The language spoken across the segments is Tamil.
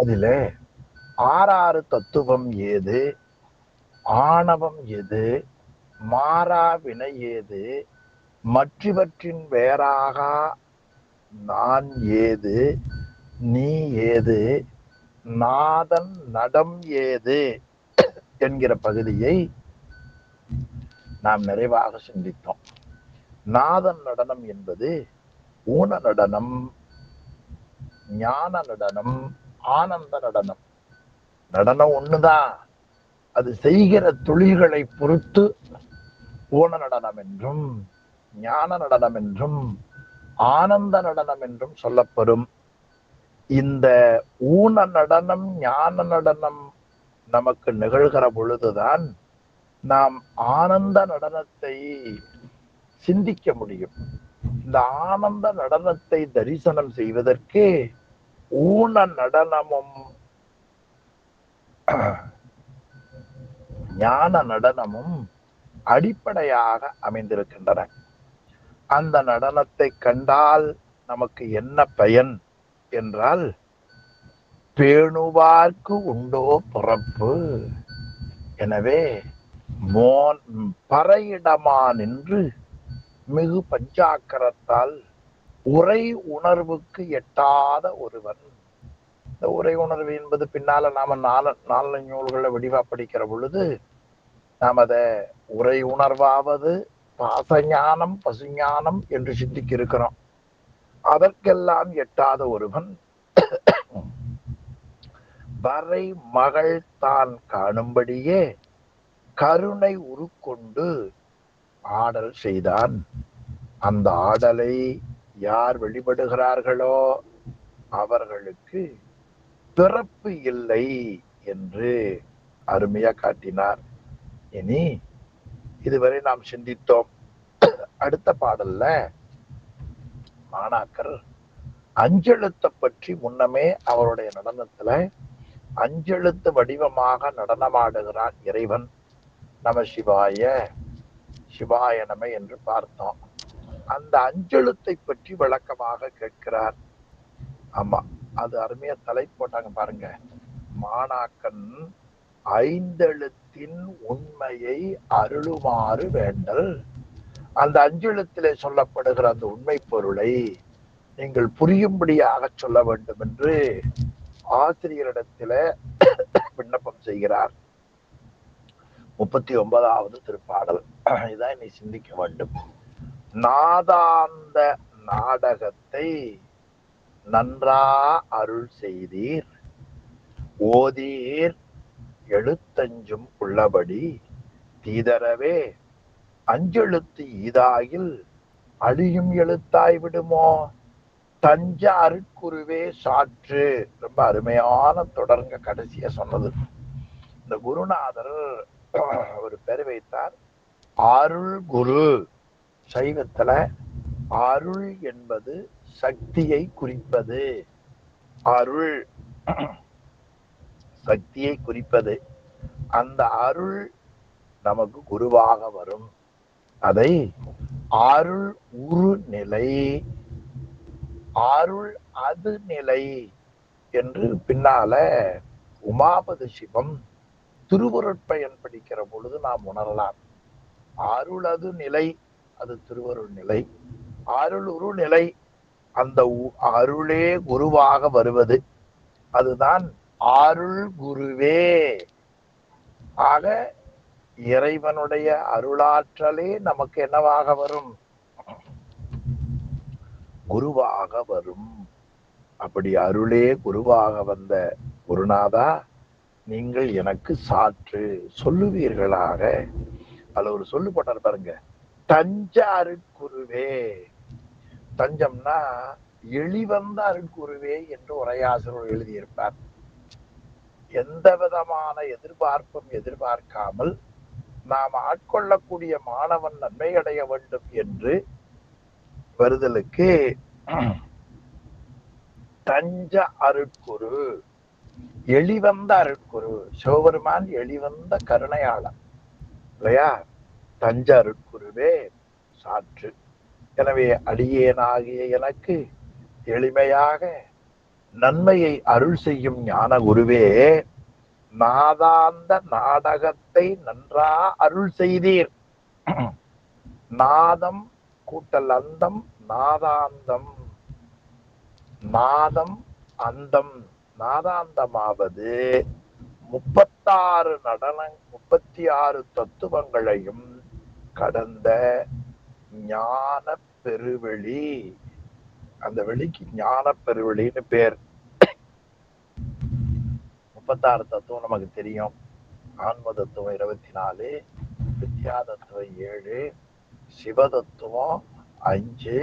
அதிலே ஆறாறு தத்துவம் ஏது, ஆணவம் எது, மாறா வினை ஏது, மற்றவற்றின் வேறாக நான் ஏது, நீ ஏது, நாதன் நடம் ஏது என்கிற பகுதியை நாம் நிறைவாக சிந்தித்தோம். நாதன் நடனம் என்பது ஊன நடனம், ஞான நடனம், ஆனந்த நடனம். நடனம் ஒண்ணுதான், அது செய்கிற தொழில்களை பொறுத்து ஊன நடனம் என்றும் ஞான நடனம் என்றும் ஆனந்த நடனம் என்றும் சொல்லப்படும். இந்த ஊன நடனம் ஞான நடனம் நமக்கு நிகழ்கிற பொழுதுதான் நாம் ஆனந்த நடனத்தை சிந்திக்க முடியும். இந்த ஆனந்த நடனத்தை தரிசனம் செய்வதற்கு ஊன நடனமும் ஞான நடனமும் அடிப்படையாக அமைந்திருக்கின்றன. அந்த நடனத்தை கண்டால் நமக்கு என்ன பயன் என்றால், பேணுவார்க்கு உண்டோ பிறப்பு. எனவே பறையிடமா நின்று மிகு பஞ்சாக்கரத்தால் உரை உணர்வுக்கு எட்டாத ஒருவன். இந்த உரை உணர்வு என்பது பின்னால நாம நாலு நூல்களை வடிவா படிக்கிற பொழுது நாம் அதை உரை உணர்வாவது பாசஞானம் பசுஞானம் என்று சிந்திக்க இருக்கிறோம். அதற்கெல்லாம் எட்டாத ஒருவன் வரை மகள் தான் காணும்படியே கருணை உருக்கொண்டு ஆடல் செய்தான். அந்த ஆடலை யார் வெளிப்படுகிறார்களோ அவர்களுக்கு பிறப்பு இல்லை என்று அருமையா காட்டினார். இனி இதுவரை நாம் சிந்தித்தோம். அடுத்த பாடல்ல மாணாக்கர் அஞ்செழுத்தை பற்றி முன்னமே அவருடைய நடனத்துல அஞ்செழுத்து வடிவமாக நடனமாடுகிறான் இறைவன். நம சிவாய சிவாய நம என்று பார்த்தோம். அந்த அஞ்செழுத்தை பற்றி விளக்கமாக கேட்கிறார். ஆமா, அது அருமையா தலை போட்டாங்க பாருங்க. மாணாக்கன் ஐந்தெழுத்தின் உண்மையை அருளுமாறு வேண்டல். அந்த அஞ்செழுத்திலே சொல்லப்படுகிற அந்த உண்மை பொருளை நீங்கள் புரியும்படியாக சொல்ல வேண்டும் என்று ஆசிரியரிடத்தில விண்ணப்பம் செய்கிறார். 39வது திருப்பாடல் இதான் நீ சிந்திக்க வேண்டும். நாதாந்த நாடகத்தை நன்றா அருள் செய்தீர், ஓதீர் எழுத்தஞ்சும் உள்ளபடி தீதரவே அஞ்செழுத்து ஈதாயில் அழியும் எழுத்தாய் விடுமோ, தஞ்ச அருட்குருவே சாற்று. ரொம்ப அருமையான தொடர்ங்க கடைசியா சொன்னது. இந்த குருநாதர் ஒரு பேர் வைத்தார், அருள் குரு. சைவத்துல அருள் என்பது சக்தியை குறிப்பது. அருள் சக்தியை குறிப்பது. அந்த அருள் நமக்கு குருவாக வரும். அதை அருள் உரு நிலை, அருள் அது நிலை என்று பின்னால உமாபதி சிவம் திருவருட்பயன் படிக்கிற பொழுது நாம் உணரலாம். அருள் அது நிலை, அது திருவருள் நிலை. அருள் உரு நிலை, அந்த அருளே குருவாக வருவது, அதுதான் அருள் குருவே. ஆக இறைவனுடைய அருளாற்றலே நமக்கு என்னவாக வரும்? குருவாக வரும். அப்படி அருளே குருவாக வந்த குருநாதா, நீங்கள் எனக்கு சாற்று சொல்லுவீர்களாக. அதுல ஒரு சொல்லு போட்டார் பாருங்க, தஞ்ச அருட்குருவே. தஞ்சம்னா எளிவந்த அருட்குருவே என்று உரையாசிரியர் எழுதியிருப்பார். எந்த விதமான எதிர்பார்ப்பும் எதிர்பார்க்காமல் நாம் ஆட்கொள்ளக்கூடிய மாணவன் நன்மை அடைய வேண்டும் என்று வருதலுக்கு தஞ்ச அருட்குரு, எளிவந்த அருட்குரு. சிவபெருமான் எளிவந்த கருணையாளன் இல்லையா? தஞ்ச அருட்குருவே சாற்று. எனவே அடியேனாகிய எனக்கு எளிமையாக நன்மையை அருள் செய்யும் ஞான குருவே, நாதாந்த நாடகத்தை நன்றா அருள் செய்தீர். நாதம் கூட்டல் அந்தம், நாதாந்தம். நாதம் அந்தம். நாதாந்தமாவது 36 தத்துவங்களையும் கடந்த ஞான பெருவெளி. அந்த வெளிக்கு ஞான பெருவெளின்னு பேர். 36 தத்துவம் நமக்கு தெரியும். ஆன்ம தத்துவம் 24, வித்யா தத்துவம் 7, சிவ தத்துவம் 5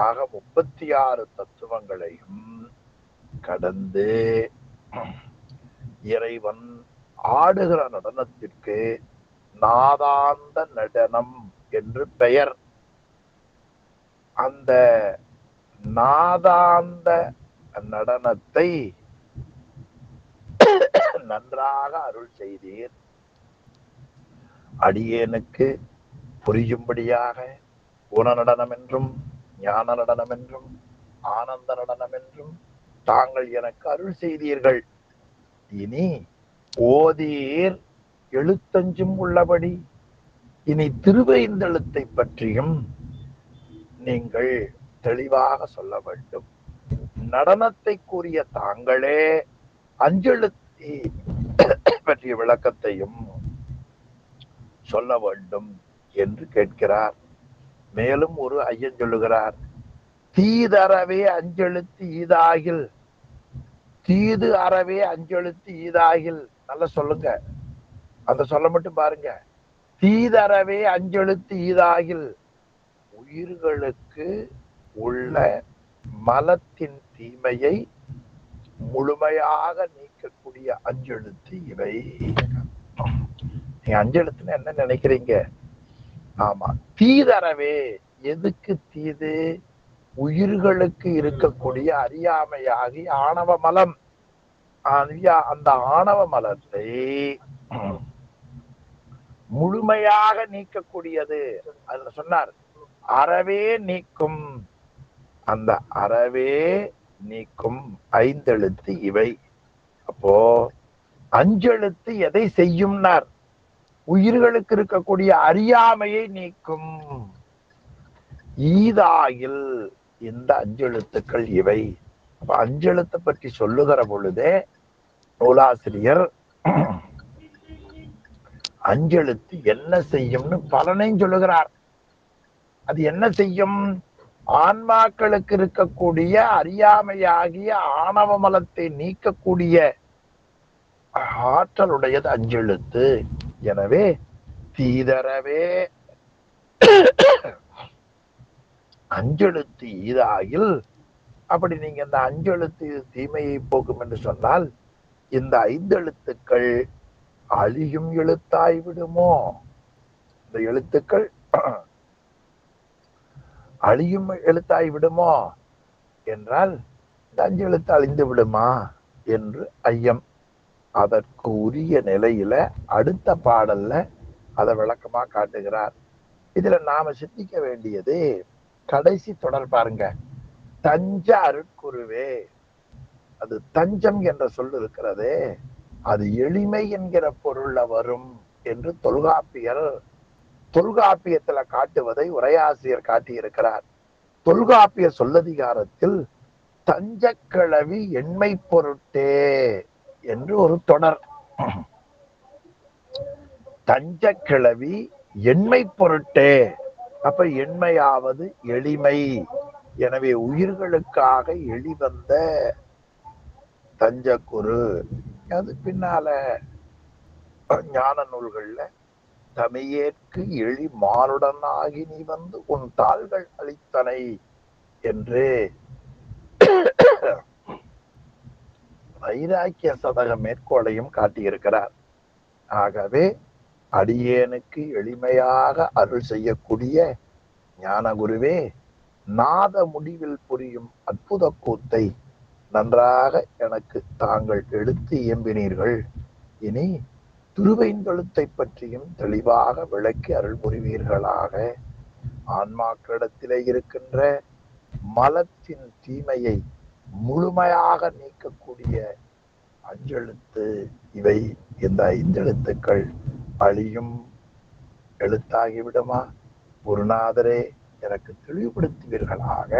ஆக 36 தத்துவங்களையும் கடந்து இறைவன் ஆடுகிற நடனத்திற்கு நாதாந்த நடனம் என்று பெயர். அந்த நாதாந்த நடனத்தை நன்றாக அருள் செய்தீர். அடியேனுக்கு புரியும்படியாக குண நடனம் என்றும் ஞான நடனம் என்றும் ஆனந்த நடனம் என்றும் தாங்கள் எனக்கு அருள் செய்தீர்கள். இனி ஓதீர் எழுத்தஞ்சும் உள்ளபடி இனி திருவைந்தெழுத்தை பற்றியும் நீங்கள் தெளிவாக சொல்ல வேண்டும். நடனத்தை கூறிய தாங்களே அஞ்செழுத்தை பற்றிய விளக்கத்தையும் சொல்ல வேண்டும் என்று கேட்கிறார். மேலும் ஒரு ஐயன் சொல்லுகிறார், தீதறவே அஞ்செழுத்து ஈதாகில். தீது அறவே அஞ்செழுத்து ஈதாகில். நல்லா சொல்லுங்க, அந்த சொல்ல மட்டும் பாருங்க. தீதறவே அஞ்செழுத்து ஈதாகில். உயிர்களுக்கு உள்ள மலத்தின் தீமையை முழுமையாக நீக்கக்கூடிய அஞ்செழுத்து இவை. நீங்க அஞ்செழுத்துன்னு என்ன நினைக்கிறீங்க? ஆமா, தீதறவே. எதுக்கு தீது? உயிர்களுக்கு இருக்கக்கூடிய அறியாமையாகி ஆணவ மலம். அந்த ஆணவ மலத்தை முழுமையாக நீக்கக்கூடியது. அதுல சொன்னார், அறவே நீக்கும். அந்த அறவே நீக்கும் ஐந்தெழுத்து இவை. அப்போ அஞ்செழுத்து எதை செய்யும்னார்? உயிர்களுக்கு இருக்கக்கூடிய அறியாமையை நீக்கும். ஈதாகில் இந்த அஞ்செழுத்துக்கள் இவை. அப்ப அஞ்செழுத்தை பற்றி சொல்லுகிற பொழுதே நூலாசிரியர் அஞ்செழுத்து என்ன செய்யும்னு பலனையும் சொல்லுகிறார். அது என்ன செய்யும்? ஆன்மாக்களுக்கு இருக்கக்கூடிய அறியாமையாகிய ஆணவ மலத்தை நீக்கக்கூடிய ஆற்றலுடையது அஞ்செழுத்து. எனவே தீதரவே அஞ்செழுத்து ஈதாகில். அப்படி நீங்க இந்த அஞ்செழுத்து தீமையை போக்கும் என்று சொன்னால் இந்த ஐந்தெழுத்துக்கள் அழியும் எழுத்தாய் விடுமோ? இந்த எழுத்துக்கள் அழியும் எழுத்தாய் விடுமோ என்றால் இந்த அஞ்செழுத்து அழிந்து விடுமா என்று ஐயம். அதற்கு உரிய நிலையில அடுத்த பாடல்ல அதை விளக்கமா காட்டுகிறார். இதுல நாம சிந்திக்க வேண்டியது கடைசி தொடர் பாருங்க. தஞ்ச அருட்குருவே. அது தஞ்சம் என்ற சொல் இருக்கிறதே, அது எளிமை என்கிற பொருள்ல வரும் என்று தொல்காப்பியத்துல காட்டுவதை உரையாசிரியர் காட்டியிருக்கிறார். தொல்காப்பிய சொல்லதிகாரத்தில் தஞ்ச கிளவி எண்மை பொருட்டே என்று ஒரு தொடர். தஞ்ச கிளவி எண்மை பொருட்டே. அப்ப எண்மையாவது எளிமை. எனவே உயிர்களுக்காக எளிவந்த தஞ்ச குரு. அது பின்னால ஞான நூல்கள்ல தமியேற்கு எளி மானுடனாகி நீ வந்து உன் தாள்கள் அளித்தனை என்று வைராக்கிய சதக மேற்கோளையும் காட்டியிருக்கிறார். ஆகவே அடியேனுக்கு எளிமையாக அருள் செய்யக்கூடிய ஞான குருவே, நாத முடிவில் புரியும் அற்புத கூத்தை நன்றாக எனக்கு தாங்கள் எடுத்து இயம்பினீர்கள். இனி திருவைந்தெழுத்தை பற்றியும் தெளிவாக விளக்கி அருள் புரிவீர்களாக. ஆன்மாக்களிடத்திலே இருக்கின்ற மலத்தின் தீமையை முழுமையாக நீக்கக்கூடிய அஞ்செழுத்து இவை. இந்த ஐந்தெழுத்துக்கள் அழியும் எழுத்தாகிவிடுமா? குருநாதரே, எனக்கு தெளிவுபடுத்துவீர்களாக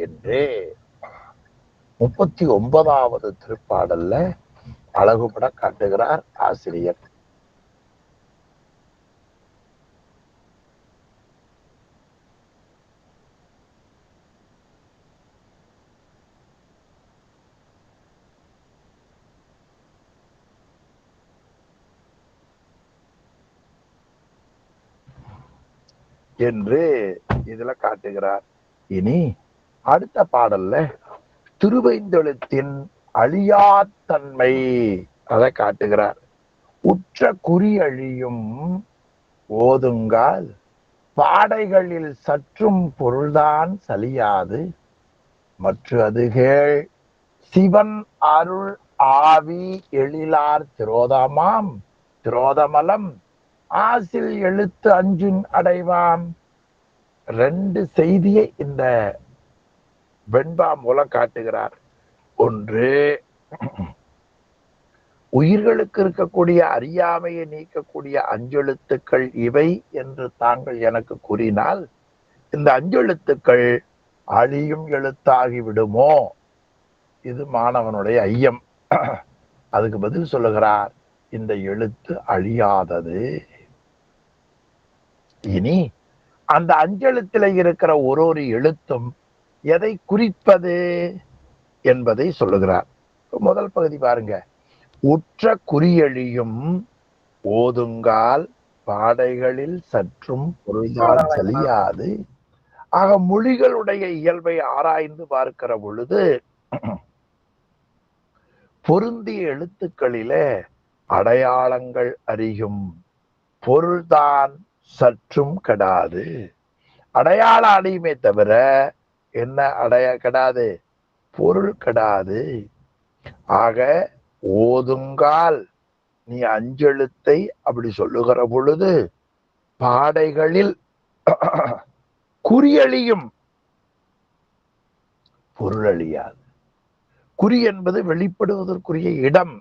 என்றே 39வது திருப்பாடல்ல அழகுபட காட்டுகிறார் ஆசிரியர். என்று இதுல காட்டுகிறார். இனி அடுத்த பாடல்ல திருவைந்தெழுத்தின் அழியாத்தன்மை அதை காட்டுகிறார். உற்ற குறி அழியும் ஓதுங்கால் பாடைகளில் சற்றும் பொருள்தான் சலியாது, மற்ற அதுகேள் சிவன் அருள் ஆவி எழிலார் திரோதமாம் திரோதமலம் ஆசில் எழுத்து அஞ்சின் அடைவாம். 2 செய்தியை இந்த வெண்பா மூலம் காட்டுகிறார். ஒன்று, உயிர்களுக்கு இருக்கக்கூடிய அறியாமையை நீக்கக்கூடிய அஞ்செழுத்துக்கள் இவை என்று தாங்கள் எனக்கு கூறினால், இந்த அஞ்செழுத்துக்கள் அழியும் எழுத்தாகி விடுமோ? இது மாணவனுடைய ஐயம். அதுக்கு பதில் சொல்லுகிறார், இந்த எழுத்து அழியாதது. இனி அந்த அஞ்செழுத்துல இருக்கிற ஒரு எழுத்தும் எதை குறிப்பது என்பதை சொல்லுகிறார். முதல் பகுதி பாருங்க. உற்ற குறியழியும் ஓதுங்கால் பாடைகளில் சற்றும் பொருள்தான் சலியாது. ஆக மொழிகளுடைய இயல்பை ஆராய்ந்து பார்க்கிற பொழுது பொருந்திய எழுத்துக்களிலே அடையாளங்கள் அறியும் பொருள்தான் சற்றும் கெடாது. அடையாளம் அடையுமே தவிர என்ன கெடாது? பொருள் கெடாது. ஆக ஓதுங்கால் நீ அஞ்செழுத்தை அப்படி சொல்லுகிற பொழுது பாடைகளில் குறியழியும், பொருள் அழியாது. குறி என்பது வெளிப்படுவதற்குரிய இடம்.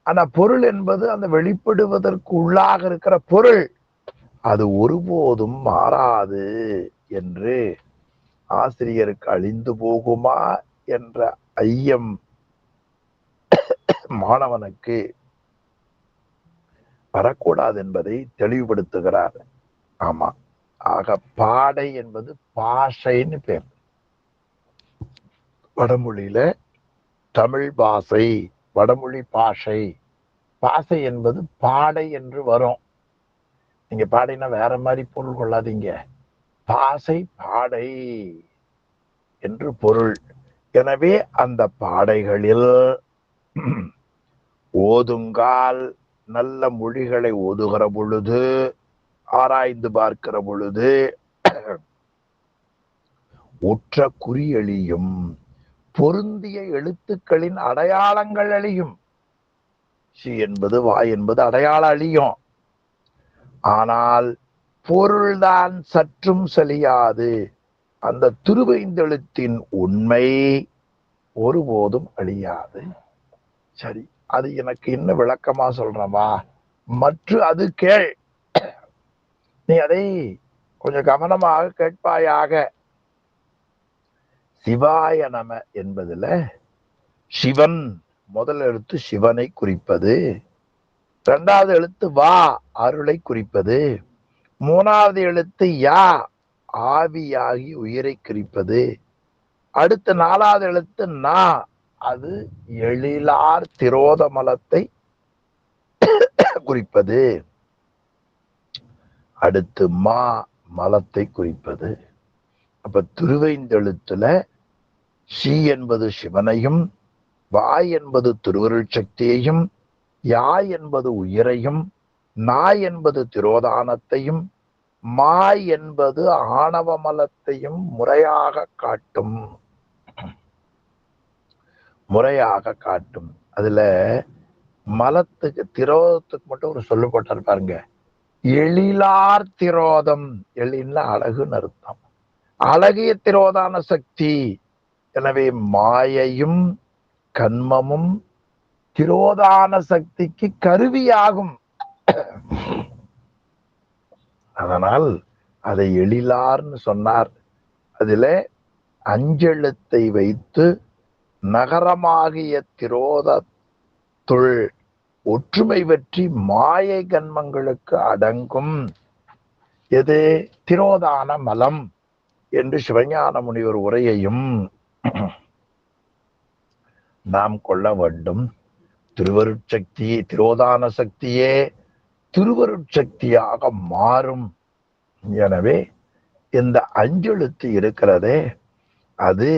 ஆனா பொருள் என்பது அந்த வெளிப்படுவதற்கு உள்ளாக இருக்கிற பொருள். அது ஒருபோதும் மாறாது என்று ஆசிரியருக்கு அழிந்து போகுமா என்ற ஐயம் மாணவனுக்கு வரக்கூடாது என்பதை தெளிவுபடுத்துகிறார். ஆமா, ஆக பாடை என்பது பாஷைன்னு பேர். வடமொழியில தமிழ் பாஷை, வடமொழி பாஷை. பாஷை என்பது பாடை என்று வரும். நீங்க பாடைனா வேற மாதிரி பொருள் கொள்ளாதீங்க. பாசை பாடை என்று பொருள். எனவே அந்த பாடைகளில் ஓதுங்கால் நல்ல மொழிகளை ஓதுகிற பொழுது, ஆராய்ந்து பார்க்கிற பொழுது உற்ற குறி அழியும், பொருந்திய எழுத்துக்களின் அடையாளங்கள் அழியும். சி என்பது வா என்பது அடையாளம் அழியும். ஆனால் பொருள்தான் சற்றும் சலியாது. அந்த திருவைந்தெழுத்தின் உண்மை ஒருபோதும் அழியாது. சரி, அது எனக்கு இன்னும் விளக்கமா சொல்றமா? மற்ற அது கேள், நீ அதை கொஞ்சம் கவனமாக கேட்பாயாக. சிவாய நம என்பதுல சிவன் முதல் எழுத்து சிவனை குறிப்பது, 2வது எழுத்து வா அருளை குறிப்பது, 3வது எழுத்து யா ஆவியாகி உயிரை குறிப்பது, அடுத்து 4வது எழுத்து நா அது எழிலார் திரோதமலத்தை குறிப்பது, அடுத்து மா மலத்தை குறிப்பது. அப்ப திருவைந்தெழுத்துல சி என்பது சிவனையும், வா என்பது திருவருள் சக்தியையும், யா என்பது உயிரையும், நா என்பது திரோதானத்தையும், மா என்பது ஆணவ மலத்தையும் முறையாக காட்டும். அதுல மலத்துக்கு திரோதத்துக்கு மட்டும் ஒரு சொல்லு போட்டார் பாருங்க. எழிலார் திரோதம். எழில்னா அழகுன்னு அர்த்தம். அழகிய திரோதான சக்தி. எனவே மாயையும் கண்மமும் திரோதான சக்திக்கு கருவியாகும். அதனால் அதை எழிலார்னு சொன்னார். அதில அஞ்செழுத்தை வைத்து நகரமாகிய திரோதத்துள் ஒற்றுமை பற்றி மாயை கண்மங்களுக்கு அடங்கும் எது திரோதான மலம் என்று சிவஞான முனிவர் உரையையும் நாம் கொள்ள வேண்டும். திருவருட்சக்தி திரோதான சக்தியே திருவருட்சக்தியாக மாறும். எனவே இந்த அஞ்செழுத்து இருக்கிறதே அது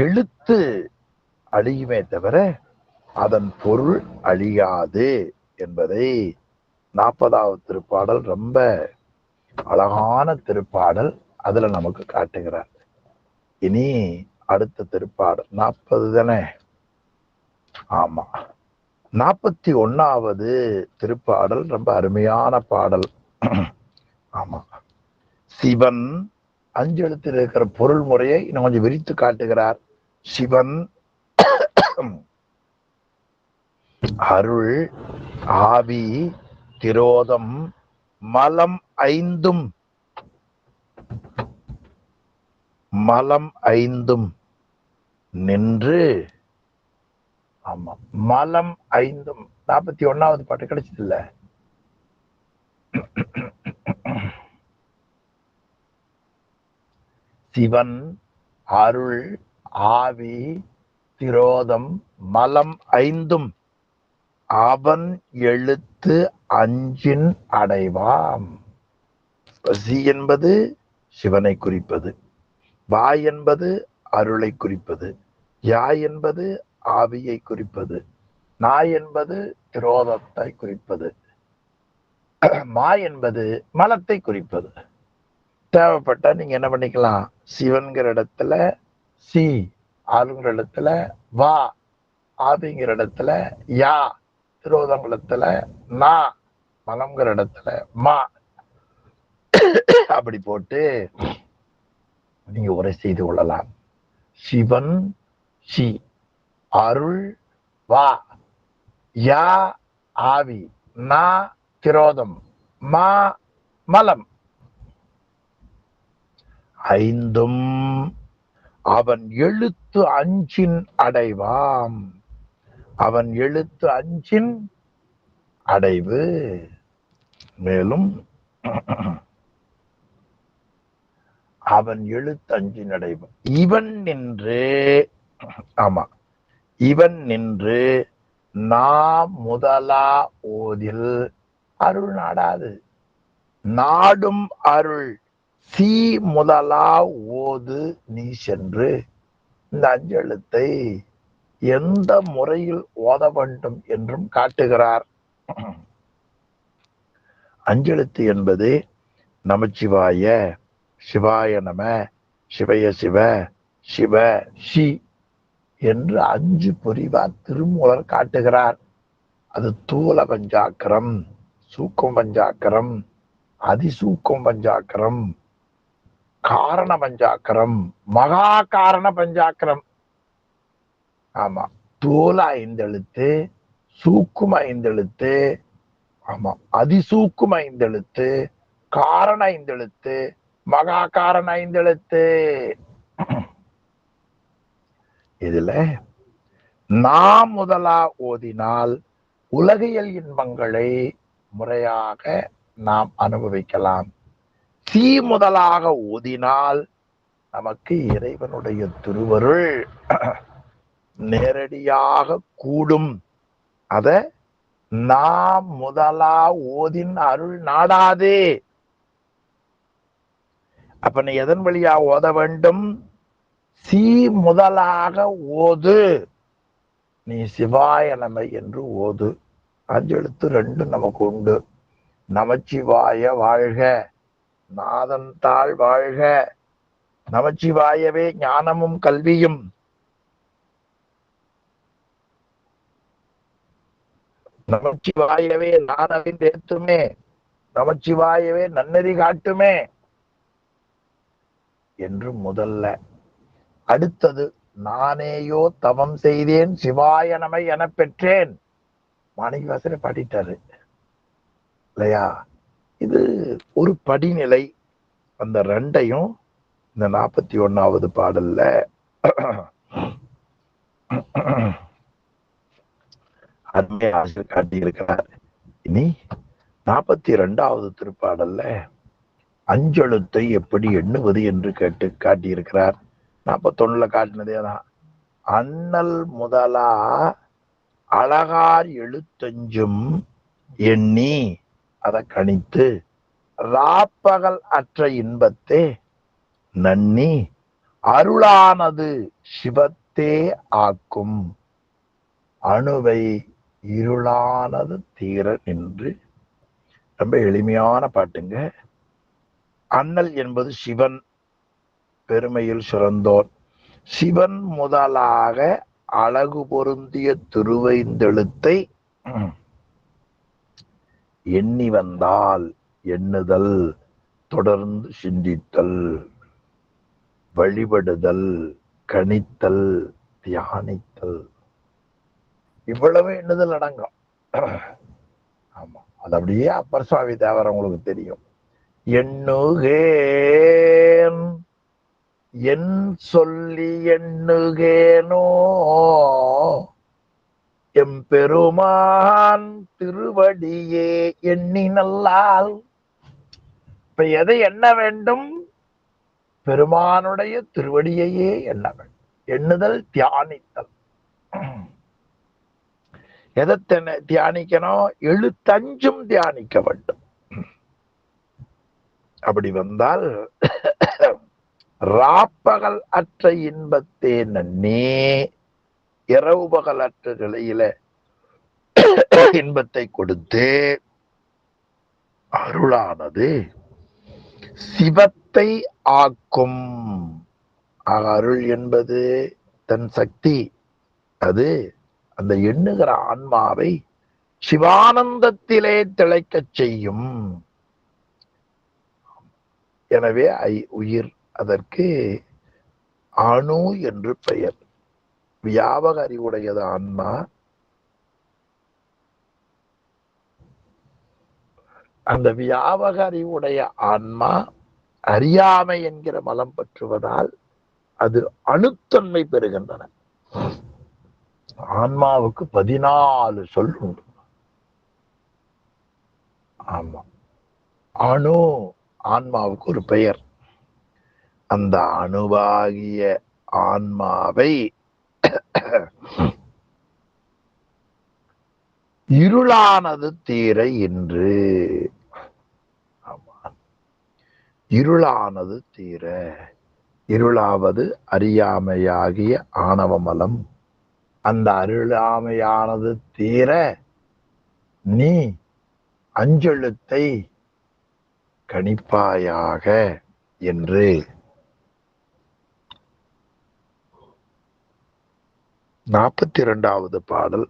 எழுத்து அழியுமே தவிர அதன் பொருள் அழியாது என்பதை 40வது திருப்பாடல் ரொம்ப அழகான திருப்பாடல் அதுல நமக்கு காட்டுகிறார். இனி அடுத்த திருப்பாடல் 40 தானே? ஆமா, 41வது திருப்பாடல் ரொம்ப அருமையான பாடல். ஆமா, சிவன் அஞ்செழுத்தில் இருக்கிற பொருள் முறையை இன்னும் கொஞ்சம் விரித்து காட்டுகிறார். சிவன் அருள் ஆவி திரோதம் மலம் ஐந்தும் நின்று. ஆமா, மலம் ஐந்தும் 41வது பாட்டு கிடைச்சது இல்ல? சிவன் அருள் ஆவி திரோதம் மலம் ஐந்தும் அவன் எழுத்து அஞ்சின் அடைவாம். சி என்பது சிவனை குறிப்பது, வா என்பது அருளை குறிப்பது, யா என்பது ஆவியை குறிப்பது, நா என்பது திரோதத்தை குறிப்பது, மா என்பது மலத்தை குறிப்பது. தேவைப்பட்ட நீங்க என்ன பண்ணிக்கலாம், சிவன்கிற இடத்துல சி, ஆளுங்கிற இடத்துல வா, ஆவிங்கிற இடத்துல யா, திரோதங்களத்துல நா, மலம்ங்கிற இடத்துல மா, அப்படி போட்டு நீங்க உரை செய்து கொள்ளலாம். சிவன் சி, அருள் வா, யா ஆவி, நா திரோதம், மா மலம் ஐந்தும் அவன் எழுத்து அஞ்சின் அடைவாம். அவன் எழுத்து அஞ்சின் அடைவு. மேலும் அவன் எழுத்து அஞ்சின் அடைவு இவன் நின்று. ஆமா, இவன் நின்று நாம் முதலா ஓதில் அருள் நாடாது. நாடும் அருள் சி முதலா ஓது நீ சென்று. இந்த அஞ்செழுத்தை எந்த முறையில் ஓத வேண்டும் என்றும் காட்டுகிறார். அஞ்செழுத்து என்பது நமச்சிவாய, சிவாய நம, சிவய சிவ, சிவ ஷி என்று 5 பொறிவா திருமூலர் காட்டுகிறார். அது தூல பஞ்சாக்கரம், சூக்கம் பஞ்சாக்கரம், அதிசூக்கம் பஞ்சாக்கரம், காரண பஞ்சாக்கரம், மகா காரண பஞ்சாக்கரம். ஆமா, தூல 5 எழுத்து, சூக்கும் 5 எழுத்து, ஆமா அதிசூக்கும் 5 எழுத்து, காரண 5 எழுத்து, மகா காரண 5 எழுத்து. இதுல நாம் முதலா ஓதினால் உலகியல் இன்பங்களை முறையாக நாம் அனுபவிக்கலாம். சி முதலாக ஓதினால் நமக்கு இறைவனுடைய திருவருள் நேரடியாக கூடும். அத நாம் முதலா ஓதின் அருள் நாடாதே. அப்ப நீ எதன் வழியா ஓத வேண்டும்? சி முதலாக ஓது. நீ சிவாய நம என்று ஓது. 5 எழுத்து 2 நமக்கு உண்டு. நமச்சிவாய வாழ்க, நாதன் தாழ் வாழ்க, நமச்சிவாயவே ஞானமும் கல்வியும், நமச்சிவாயவே நானவின் ஏத்துமே, நமச்சிவாயவே நன்னெறி காட்டுமே என்று முதல்ல. அடுத்தது, நானேயோ தவம் செய்தேன் சிவாய நம என பெற்றேன். மாணிக்கவாசரை பாடிட்டாரு இல்லையா? இது ஒரு படிநிலை. அந்த ரெண்டையும் இந்த 41வது பாடல்ல அருமையாக காட்டியிருக்கிறார். இனி 42வது திருப்பாடல்ல அஞ்செழுத்தை எப்படி எண்ணுவது என்று காட்டியிருக்கிறார். 41ல காட்டினதேதான். அண்ணல் முதலா அழகார் எழுத்தஞ்சும் எண்ணி அதை கணித்து ராப்பகல் அற்ற இன்பத்தே நன்னி அருளானது சிவத்தே ஆக்கும் அணுவை இருளானது தீர நின்று. ரொம்ப எளிமையான பாட்டுங்க. அண்ணல் என்பது சிவன், பெருமையில் சிறந்தோர். சிவன் முதலாக அழகு பொருந்திய திருவைந்தெழுத்தை எண்ணி வந்தால், எண்ணுதல், தொடர்ந்து சிந்தித்தல், வழிபடுதல், கணித்தல், தியானித்தல், இவ்வளவு எண்ணுதல் அடங்கும். ஆமா, அது அப்படியே அப்பர் சுவாமி தேவர் உங்களுக்கு தெரியும். எண்ணுகேன் என் சொல்லி எண்ணுகேனோ எம்பெருமான் திருவடியே எண்ணி நல்லால். இப்ப எதை எண்ண வேண்டும்? பெருமானுடைய திருவடியையே எண்ண வேண்டும். எண்ணுதல், தியானித்தல். எதை தியானிக்கணும்? எழுத்தஞ்சும் தியானிக்க வேண்டும். அப்படி வந்தால் ராப்பகல் அற்ற இன்பத்தே நன்னே, இரவு பகல் அற்ற நிலையில இன்பத்தை கொடுத்து அருளானது சிவத்தை ஆக்கும். அருள் என்பது தன் சக்தி. அது அந்த எண்ணுகிற ஆன்மாவை சிவானந்தத்திலே திளைக்கச் செய்யும். எனவே உயிர், அதற்கு அணு என்று பெயர். வியாபக அறிவுடையது ஆன்மா. அந்த வியாபக அறிவுடைய ஆன்மா அறியாமை என்கிற மலம் பற்றுவதால் அது அணுத்தன்மை பெறுகின்றன. ஆன்மாவுக்கு 14 சொல் உண்டு. ஆமா, அணு ஆன்மாவுக்கு ஒரு பெயர். அந்த அணுவாகிய ஆன்மாவை இருளானது தீர என்று. ஆமா, இருளானது தீர. இருளாவது அறியாமையாகிய ஆணவமலம். அந்த அருளாமையானது தீர நீ அஞ்செழுத்தை கணிப்பாயாக என்று 42வது பாடல்.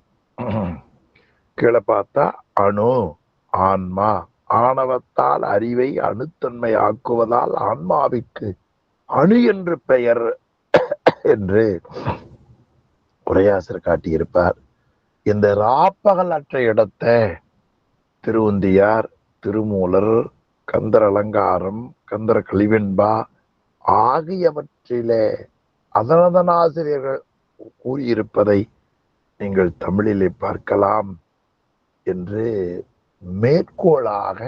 கீழே பார்த்தா அணு ஆன்மா, ஆணவத்தால் அறிவை அணுத்தன்மை ஆக்குவதால் ஆன்மாவிற்கு அணு என்று பெயர் என்று உரையாசிரியர் காட்டியிருப்பார். இந்த ராப்பகல் அற்ற இடத்தை திருவுந்தியார், திருமூலர், கந்தர் அலங்காரம், கந்தர கலிவெண்பா ஆகியவற்றிலே அதனதனாசிரியர்கள் கூறியிருப்பதை நீங்கள் தமிழிலே பார்க்கலாம் என்று மேற்கோளாக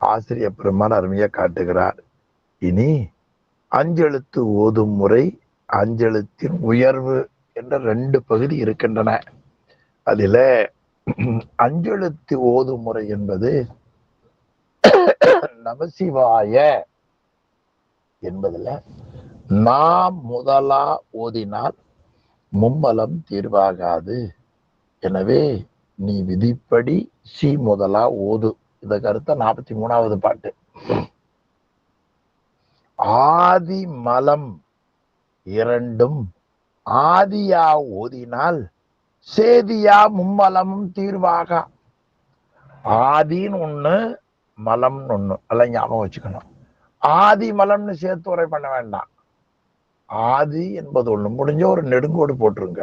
ஆசிரியர் பெருமான் அருமையா காட்டுகிறார். இனி அஞ்செழுத்து ஓதும் முறை, அஞ்செழுத்தின் உயர்வு என்ற 2 பகுதி இருக்கின்றன. அதில அஞ்செழுத்து ஓதும் முறை என்பது நமசிவாய என்பதுல நாம் முதலா ஓதினால் மும்மலம் தீர்வாகாது. எனவே நீ விதிப்படி சி முதலா ஓது. இந்த கருத்தை 43வது பாட்டு. ஆதி மலம் இரண்டும் ஆதியா ஓதினால் சேதியா மும்மலமும் தீர்வாக. ஆதின்னு ஒண்ணு, மலம்னு ஒண்ணு எல்லாம் ஞாபகம் வச்சுக்கணும். ஆதி மலம்னு சேர்த்து உரை பண்ண வேண்டாம். ஆதி என்பது ஒண்ணு, முடிஞ்ச ஒரு நெடுங்கோடு போட்டுருங்க.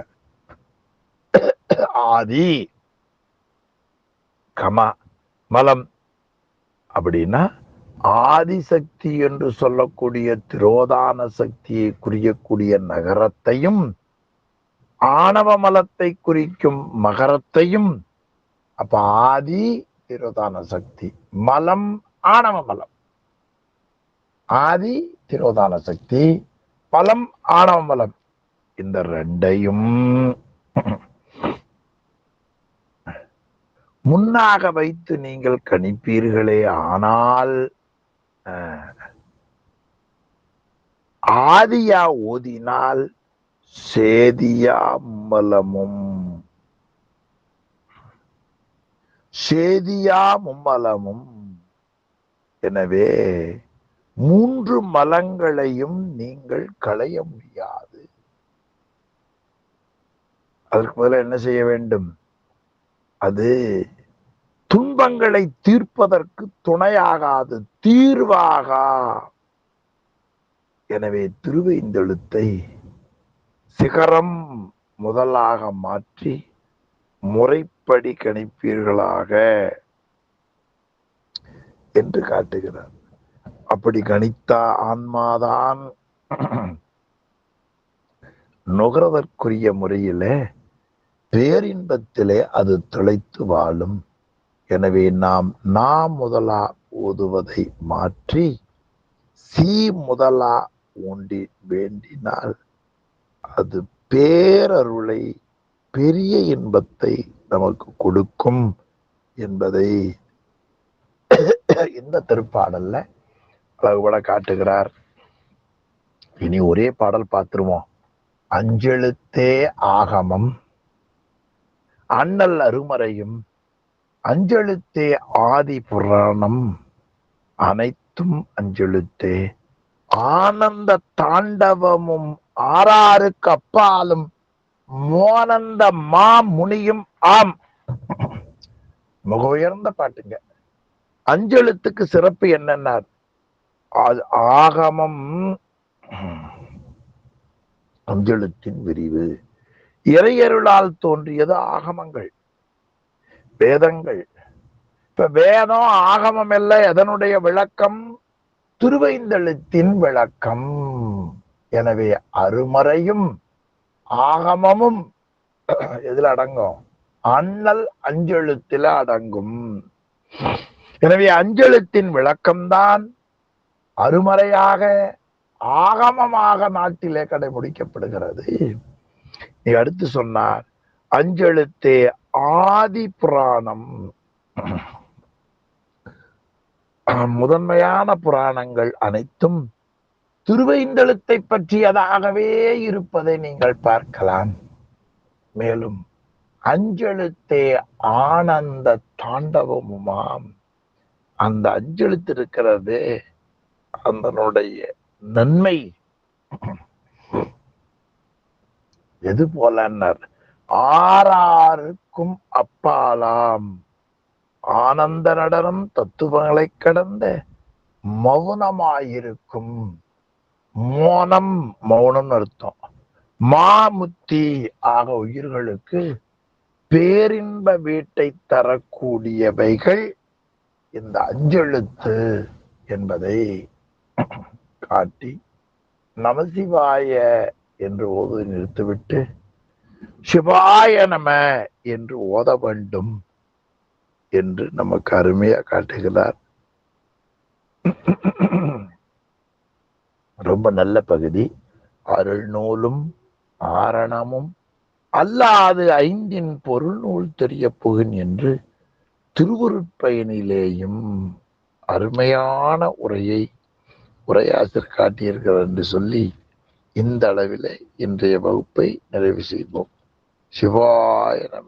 ஆதி கமா மலம் அப்படின்னா ஆதிசக்தி என்று சொல்லக்கூடிய திரோதான சக்தியை குறிக்கக்கூடிய நகரத்தையும் ஆணவ மலத்தை குறிக்கும் மகரத்தையும், அப்ப ஆதி திரோதான சக்தி, மலம் ஆணவ மலம். ஆதி திரோதான சக்தி, மலம் ஆணவ மலம், இந்த ரெண்டையும் முன்னாக வைத்து நீங்கள் கணிப்பீர்களே ஆனால் ஆதியா ஓதினால் சேதியா மும்மலமும், சேதியா மும்மலமும். எனவே 3 மலங்களையும் நீங்கள் களைய முடியாது. அதற்கு பதிலாக என்ன செய்ய வேண்டும்? அது துன்பங்களை தீர்ப்பதற்கு துணையாகாது, தீர்வாகா. எனவே திருவைந்தெழுத்தை சிகரம் முதலாக மாற்றி முறைப்படி கணிப்பீர்களாக என்று காட்டுகிறார். அப்படி கணித்த ஆன்மாதான் நுகர்வதற்குரிய முறையிலே பேரின்பத்திலே அது திளைத்து வாழும். எனவே நாம் முதலா ஓதுவதை மாற்றி சி முதலா ஊண்டி வேண்டினால் அது பேரருளை, பெரிய இன்பத்தை நமக்கு கொடுக்கும் என்பதை இந்த திருப்பாடல்ல அழகுபட காட்டுகிறார். இனி ஒரே பாடல் பார்த்துருவோம். அஞ்செழுத்தே ஆகமம், அண்ணல் அருமறையும், அஞ்செழுத்தே ஆதி புராணம், அனைத்தும் அஞ்செழுத்தே ஆனந்த தாண்டவமும், ஆறாருக்கு அப்பாலும் மோனந்த மா முனியும் ஆம். மிக உயர்ந்த பாட்டுங்க. அஞ்செழுத்துக்கு சிறப்பு என்னன்னா, ஆகமம் அஞ்செழுத்தின் விரிவு. இறையருளால் தோன்றியது ஆகமங்கள், வேதங்கள். இப்ப வேதம் ஆகமம் அல்ல, எதனுடைய விளக்கம்? திருவைந்தெழுத்தின் விளக்கம். எனவே அருமறையும் ஆகமமும் எதுல அடங்கும்? அண்ணல் அஞ்செழுத்தில அடங்கும். எனவே அஞ்செழுத்தின் விளக்கம்தான் அருமறையாக ஆகமமாக நாட்டிலே கடைபிடிக்கப்படுகிறது. நீ அடுத்து சொன்னார் அஞ்செழுத்தே ஆதி புராணம், முதன்மையான புராணங்கள் அனைத்தும் திருவைந்தெழுத்தை பற்றியதாகவே இருப்பதை நீங்கள் பார்க்கலாம். மேலும் அஞ்செழுத்தே ஆனந்த தாண்டவமுமாம். அந்த அஞ்செழுத்து இருக்கிறது, அதனுடைய நன்மை எது போலன்னர்? ஆறாருக்கும் அப்பாலாம் ஆனந்த நடனம் தத்துவங்களை கடந்த மௌனமாயிருக்கும். மோனம் மௌனம் அர்த்தம். மாமுத்தி ஆக உயிர்களுக்கு பேரின்ப வீட்டை தரக்கூடியவைகள் இந்த அஞ்செழுத்து என்பதை காட்டி நமசிவாய என்று ஓது நிறுத்திவிட்டு சிவாய நம என்று ஓத வேண்டும் என்று நமக்கு அருமையா காட்டுகிறார். ரொம்ப நல்ல பகுதி. அருள் நூலும் ஆரணமும் அல்லாது ஐந்தின் பொருள் நூல் தெரிய புகுன் என்று திருவருட்பயனிலேயும் அருமையான உரையை உரையாசிரியர் காட்டியிருக்கிறார் என்று சொல்லி இந்த அளவிலே இன்றைய வகுப்பை நிறைவு செய்வோம். சிவாய நம.